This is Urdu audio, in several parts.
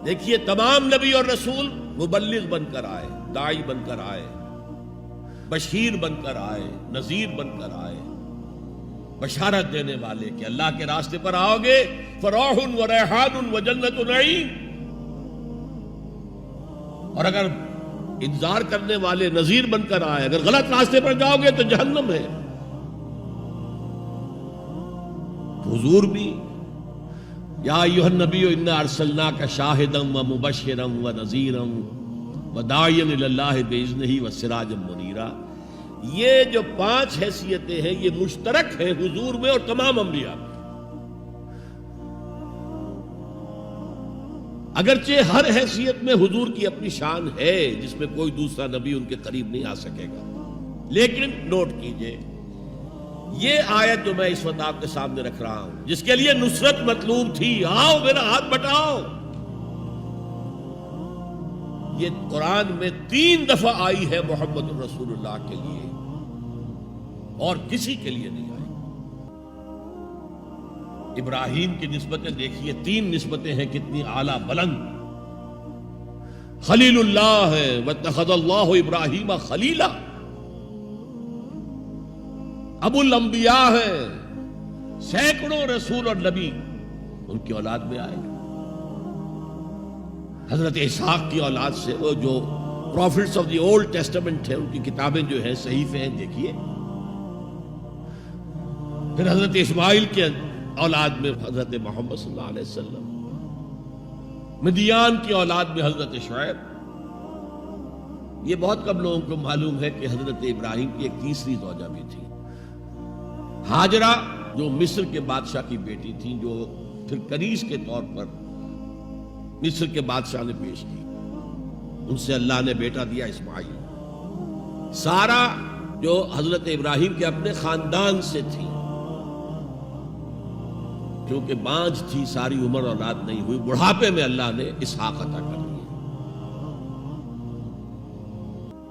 دیکھیے تمام نبی اور رسول مبلغ بن کر آئے، داعی بن کر آئے، بشیر بن کر آئے، نذیر بن کر آئے، بشارت دینے والے کہ اللہ کے راستے پر آؤ گے فروح و ریحان و جنت نعیم، اور اگر انذار کرنے والے نذیر بن کر آئے، اگر غلط راستے پر جاؤ گے تو جہنم ہے۔ حضور بھی یا ایھا النبی انا ارسلناک شاہدا ومبشرا ونذیرا وداعیا الی اللہ باذنہ وسراجا منیرا، یہ جو 5 حیثیتیں ہیں یہ مشترک ہیں حضور میں اور تمام انبیاء میں۔ اگرچہ ہر حیثیت میں حضور کی اپنی شان ہے جس میں کوئی دوسرا نبی ان کے قریب نہیں آ سکے گا، لیکن نوٹ کیجئے یہ آیت جو میں اس وقت آپ کے سامنے رکھ رہا ہوں، جس کے لیے نصرت مطلوب تھی، آؤ میرا ہاتھ بٹاؤ، یہ قرآن میں 3 دفعہ آئی ہے محمد رسول اللہ کے لیے، اور کسی کے لیے نہیں آئی۔ ابراہیم کی نسبتیں دیکھیے، 3 نسبتیں ہیں کتنی اعلیٰ بلند۔ خلیل اللہ ہے واتخذ اللہ ابراہیم خلیلا، ابو الانبیاء ہے، سینکڑوں رسول اور نبی ان کی اولاد میں آئے۔ حضرت اسحاق کی اولاد سے، وہ جو prophets of the old testament ہیں، ان کی کتابیں جو ہیں صحیفے ہیں، دیکھیے۔ پھر حضرت اسماعیل کے اولاد میں حضرت محمد صلی اللہ علیہ وسلم، مدیان کی اولاد میں حضرت شعیب۔ یہ بہت کم لوگوں کو معلوم ہے کہ حضرت ابراہیم کی ایک تیسری زوجہ بھی تھی، ہاجرہ، جو مصر کے بادشاہ کی بیٹی تھی، جو پھر کنیز کے طور پر مصر کے بادشاہ نے پیش کی۔ ان سے اللہ نے بیٹا دیا اسماعیل۔ سارا جو حضرت ابراہیم کے اپنے خاندان سے تھی، کیونکہ بانجھ تھی، ساری عمر اولاد نہیں ہوئی، بڑھاپے میں اللہ نے اسحاق عطا کر دیا۔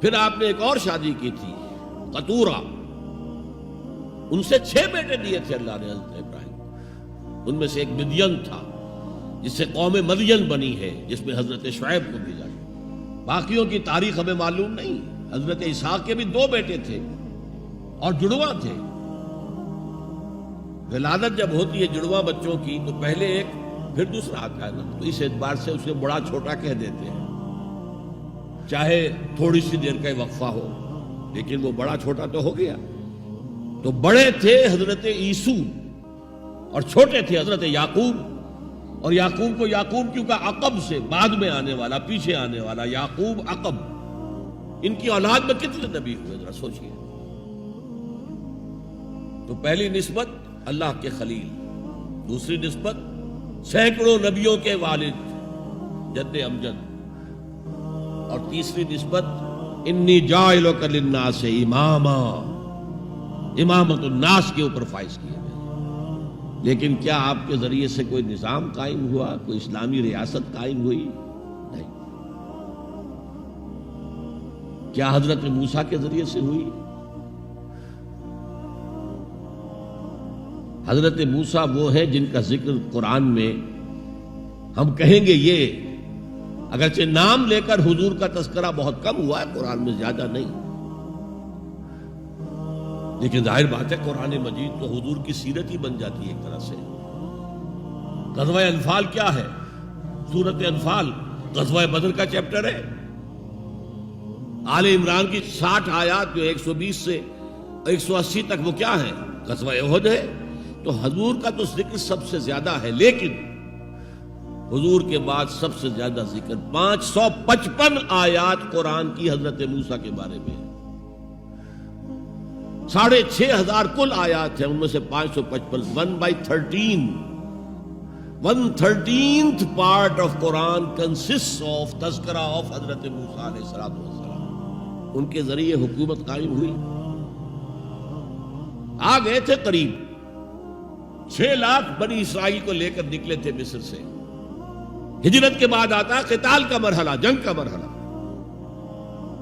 پھر آپ نے ایک اور شادی کی تھی، قطورہ، ان سے 6 بیٹے دیے تھے اللہ نے حضرت ابراہیم۔ ان میں سے ایک مدین تھا جس سے قوم مدین بنی ہے، جس میں حضرت شعیب کو بھیجا گیا۔ باقیوں کی تاریخ ہمیں معلوم نہیں۔ حضرت اسحاق کے بھی 2 بیٹے تھے اور جڑواں تھے۔ ولادت جب ہوتی ہے جڑواں بچوں کی تو پہلے ایک پھر دوسرا آتا ہے نا، تو اس اعتبار سے اسے بڑا چھوٹا کہہ دیتے ہیں، چاہے تھوڑی سی دیر کا وقفہ ہو، لیکن وہ بڑا چھوٹا تو ہو گیا۔ تو بڑے تھے حضرت عیسو اور چھوٹے تھے حضرت یعقوب، اور یعقوب کو یعقوب کیوں کہا؟ عقب سے، بعد میں آنے والا، پیچھے آنے والا، یعقوب عقب۔ ان کی اولاد میں کتنے نبی ہوئے ذرا سوچئے۔ تو پہلی نسبت اللہ کے خلیل، دوسری نسبت سینکڑوں نبیوں کے والد جد امجد، اور تیسری نسبت انی جاعلک للناس اماما، امامت الناس کے اوپر فائز کیے گئے۔ لیکن کیا آپ کے ذریعے سے کوئی نظام قائم ہوا، کوئی اسلامی ریاست قائم ہوئی؟ نہیں۔ کیا حضرت موسیٰ کے ذریعے سے ہوئی؟ حضرت موسیٰ وہ ہیں جن کا ذکر قرآن میں ہم کہیں گے، یہ اگرچہ نام لے کر حضور کا تذکرہ بہت کم ہوا ہے قرآن میں، زیادہ نہیں، لیکن ظاہر بات ہے قرآن مجید تو حضور کی سیرت ہی بن جاتی ہے ایک طرح سے۔ غزوہ انفال کیا ہے؟ سورت انفال غزوہ بدر کا چیپٹر ہے۔ آل عمران کی 60 آیات جو 120 سے 180 تک، وہ کیا ہے؟ غزوہ احد ہے۔ تو حضور کا تو ذکر سب سے زیادہ ہے، لیکن حضور کے بعد سب سے زیادہ ذکر 555 آیات قرآن کی حضرت موسیٰ کے بارے میں ہے۔ 6,500 کل آیات ہیں، ان میں سے 555 1/13th part of Quran consists of تذکرہ of حضرت موسیٰ علیہ السلام۔ ان کے ذریعے حکومت قائم ہوئی۔ آ گئے تھے قریب 6 لاکھ بنی اسرائیل کو لے کر نکلے تھے مصر سے۔ ہجرت کے بعد آتا ہے قتال کا مرحلہ، جنگ کا مرحلہ،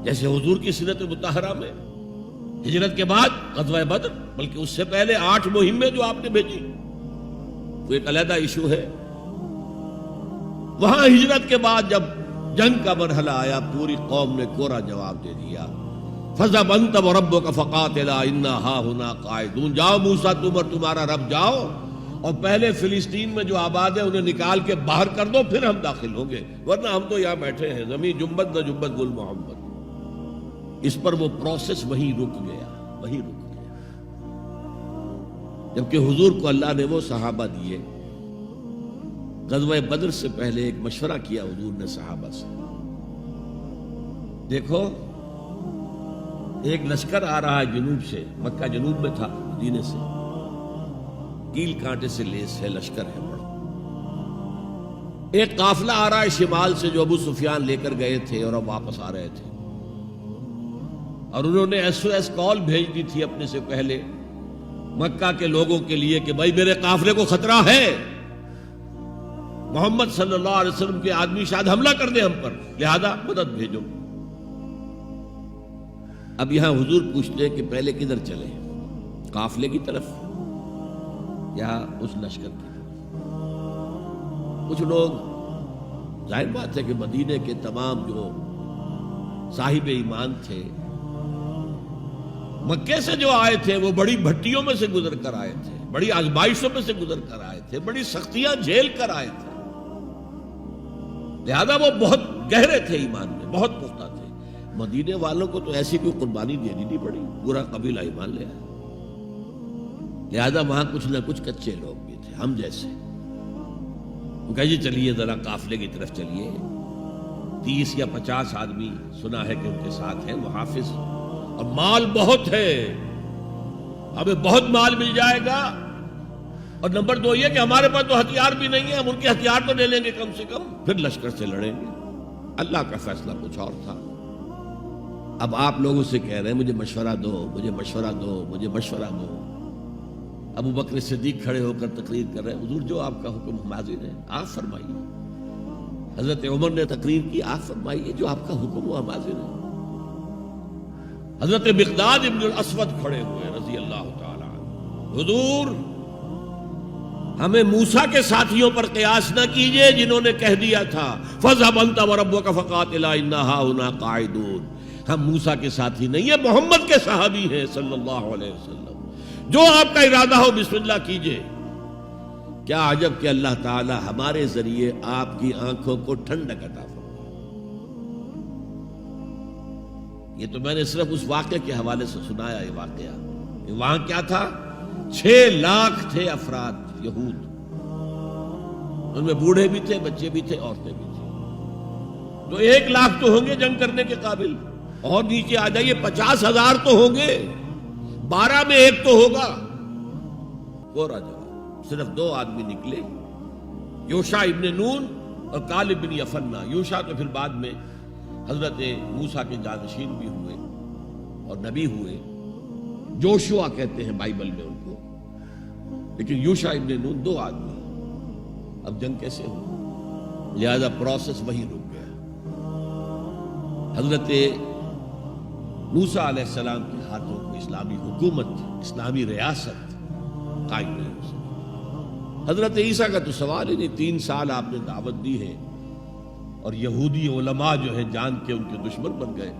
جیسے حضور کی سیرت مطہرہ میں ہجرت کے بعد غزوہ بدر، بلکہ اس سے پہلے 8 مہمیں جو آپ نے بھیجی، وہ ایک علیحدہ ایشو ہے۔ وہاں ہجرت کے بعد جب جنگ کا مرحلہ آیا پوری قوم نے کوڑا جواب دے دیا، فَذْهَبْ أَنْتَ وَرَبُّكَ فَقَاتِلَا إِنَّا هَاهُنَا قَاعِدُونَ، جاؤ موسیٰ تم اور تمہارا رب جاؤ اور پہلے فلسطین میں جو آباد ہے انہیں نکال کے باہر کر دو، پھر ہم داخل ہوں گے، ورنہ ہم تو یہاں بیٹھے ہیں، زمین جنبت نہ جنبت گل محمد۔ اس پر وہ پروسیس وہی رک گیا، وہی رک گیا، جبکہ حضور کو اللہ نے وہ صحابہ دیے۔ غزوہ بدر سے پہلے ایک مشورہ کیا حضور نے صحابہ سے، دیکھو ایک لشکر آ رہا ہے جنوب سے، مکہ جنوب میں تھا مدینے سے، کیل کانٹے سے لیس ہے، لشکر ہے بڑا۔ ایک قافلہ آ رہا ہے شمال سے جو ابو سفیان لے کر گئے تھے اور اب واپس آ رہے تھے، اور انہوں نے SOS کال بھیج دی تھی اپنے سے پہلے مکہ کے لوگوں کے لیے کہ بھائی میرے قافلے کو خطرہ ہے، محمد صلی اللہ علیہ وسلم کے آدمی شاید حملہ کر دیں ہم پر، لہذا مدد بھیجو۔ اب یہاں حضور پوچھتے ہیں کہ پہلے کدھر چلے، قافلے کی طرف یا اس لشکر کی طرف؟ کچھ لوگ، ظاہر بات ہے کہ مدینے کے تمام جو صاحب ایمان تھے مکے سے جو آئے تھے وہ بڑی بھٹیوں میں سے گزر کر آئے تھے، بڑی آزمائشوں میں سے گزر کر آئے تھے، بڑی سختیاں جھیل کر آئے تھے، لہذا وہ بہت گہرے تھے ایمان میں، بہت پختہ تھے۔ مدینے والوں کو تو ایسی کوئی قربانی دینی نہیں پڑی، پورا قبیلہ ایمان لے آیا، لہذا وہاں کچھ نہ کچھ کچے لوگ بھی تھے ہم جیسے۔ وہ کہا جی چلیے ذرا قافلے کی طرف چلیے، 30 یا 50 آدمی سنا ہے کہ ان کے ساتھ ہیں، وہ حافظ، اور مال بہت ہے، ہمیں بہت مال مل جائے گا، اور نمبر 2 یہ کہ ہمارے پاس تو ہتھیار بھی نہیں ہے، ہم ان کے ہتھیار تو لے لیں گے کم سے کم، پھر لشکر سے لڑیں گے۔ اللہ کا فیصلہ کچھ اور تھا۔ اب آپ لوگوں سے کہہ رہے ہیں مجھے مشورہ دو، مجھے مشورہ دو، مجھے مشورہ دو۔ ابو بکر صدیق کھڑے ہو کر تقریر کر رہے ہیں، حضور جو آپ کا حکم ہم حاضر ہیں، آپ فرمائیے۔ حضرت عمر نے تقریر کی، آپ فرمائیے جو آپ کا حکم ہو ہم حاضر ہیں۔ حضرت مقداد ابن الاسود کھڑے ہوئے رضی اللہ تعالی عنہ، حضور ہمیں موسیٰ کے ساتھیوں پر قیاس نہ کیجئے جنہوں نے کہہ دیا تھا فَاذْهَبْ أَنْتَ وَرَبُّكَ فَقَاتِلَا إِنَّا هَاهُنَا قَاعِدُونَ۔ ہم موسیٰ کے ساتھی نہیں ہیں، محمد کے صحابی ہیں صلی اللہ علیہ وسلم، جو آپ کا ارادہ ہو بسم اللہ کیجئے۔ کیا عجب کہ اللہ تعالی ہمارے ذریعے آپ کی آنکھوں کو ٹھنڈک عطا فرمائے۔ یہ تو میں نے صرف اس واقعے کے حوالے سے سنایا، یہ واقعہ وہاں کیا تھا، 6 لاکھ تھے افراد یہود، ان میں بوڑھے بھی تھے، بچے بھی تھے، عورتیں بھی تھیں، تو 1 لاکھ تو ہوں گے جنگ کرنے کے قابل، اور نیچے آ جائیے 50,000 تو ہوں گے، 12 میں 1 تو ہوگا۔ کوڑا جواب، صرف 2 آدمی نکلے، یوشع ابن نون اور کالب بن یفنہ۔ یوشع تو پھر بعد میں حضرت موسیٰ کے جانشین بھی ہوئے اور نبی ہوئے، جوشوا کہتے ہیں بائبل میں ان کو، لیکن یوشع ابن نون 2 آدمی۔ اب جنگ کیسے ہو، لہذا پروسیس وہی رک گیا۔ حضرت موسیٰ علیہ السلام کے ہاتھوں کو اسلامی حکومت، اسلامی ریاست قائم نہیں ہو سکی۔ حضرت عیسیٰ کا تو سوال ہی نہیں، 3 سال آپ نے دعوت دی ہے اور یہودی علماء جو ہے جان کے ان کے دشمن بن گئے،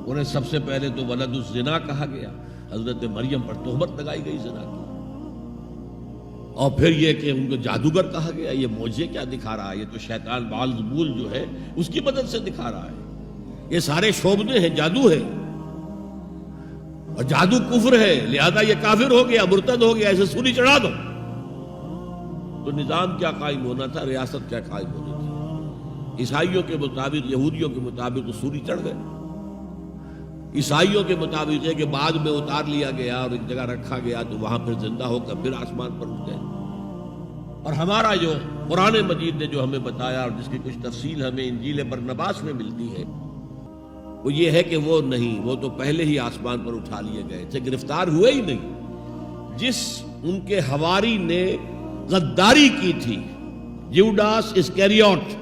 انہیں سب سے پہلے تو ولد الزنا کہا گیا، حضرت مریم پر تہمت لگائی گئی زنا کی، اور پھر یہ کہ ان کو جادوگر کہا گیا۔ یہ معجزے کیا دکھا رہا ہے، یہ تو شیطان بعلزبول جو ہے اس کی مدد سے دکھا رہا ہے، یہ سارے شعبدے ہیں، جادو ہے، اور جادو کفر ہے، لہذا یہ کافر ہو گیا، مرتد ہو گیا، اسے سولی چڑھا دو۔ تو نظام کیا قائم ہونا تھا، ریاست کیا قائم ہونی تھی؟ عیسائیوں کے مطابق، یہودیوں کے مطابق تو سولی چڑھ گئے، عیسائیوں کے مطابق ہے کہ بعد میں اتار لیا گیا اور ایک جگہ رکھا گیا تو وہاں پھر زندہ ہو کر پھر آسمان پر اٹھ گئے۔ اور ہمارا جو قرآن مجید نے جو ہمیں بتایا اور جس کی کچھ تفصیل ہمیں انجیل برنباس میں ملتی ہے، وہ یہ ہے کہ وہ نہیں، وہ تو پہلے ہی آسمان پر اٹھا لیے گئے تھے، گرفتار ہوئے ہی نہیں۔ جس ان کے حواری نے غداری کی تھی، یوڈاس اسکیریوٹ،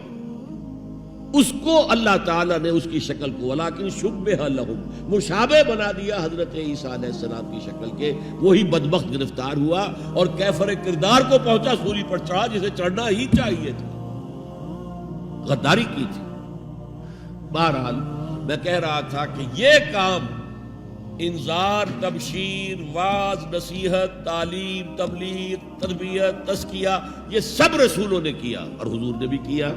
اس کو اللہ تعالیٰ نے اس کی شکل کو ولیکن شبہ لہم مشابہ بنا دیا حضرت عیسیٰ علیہ السلام کی شکل کے. وہی بدبخت گرفتار ہوا اور کیفر کردار کو پہنچا، سولی پر چڑھا جسے چڑھنا ہی چاہیے تھا، غداری کی تھی. بہرحال میں کہہ رہا تھا کہ یہ کام انذار، تبشیر، واعظ، نصیحت، تعلیم، تبلیغ، تربیت، تزکیہ، یہ سب رسولوں نے کیا اور حضور نے بھی کیا.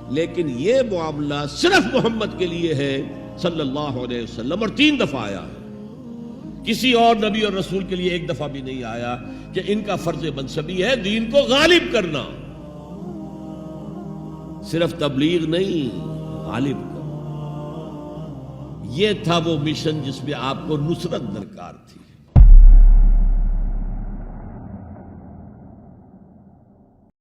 لیکن یہ معاملہ صرف محمد کے لیے ہے صلی اللہ علیہ وسلم، اور 3 دفعہ آیا ہے. کسی اور نبی اور رسول کے لیے 1 دفعہ بھی نہیں آیا کہ ان کا فرض منصبی ہے دین کو غالب کرنا. صرف تبلیغ نہیں، غالب کرنا. یہ تھا وہ مشن جس میں آپ کو نصرت درکار تھی.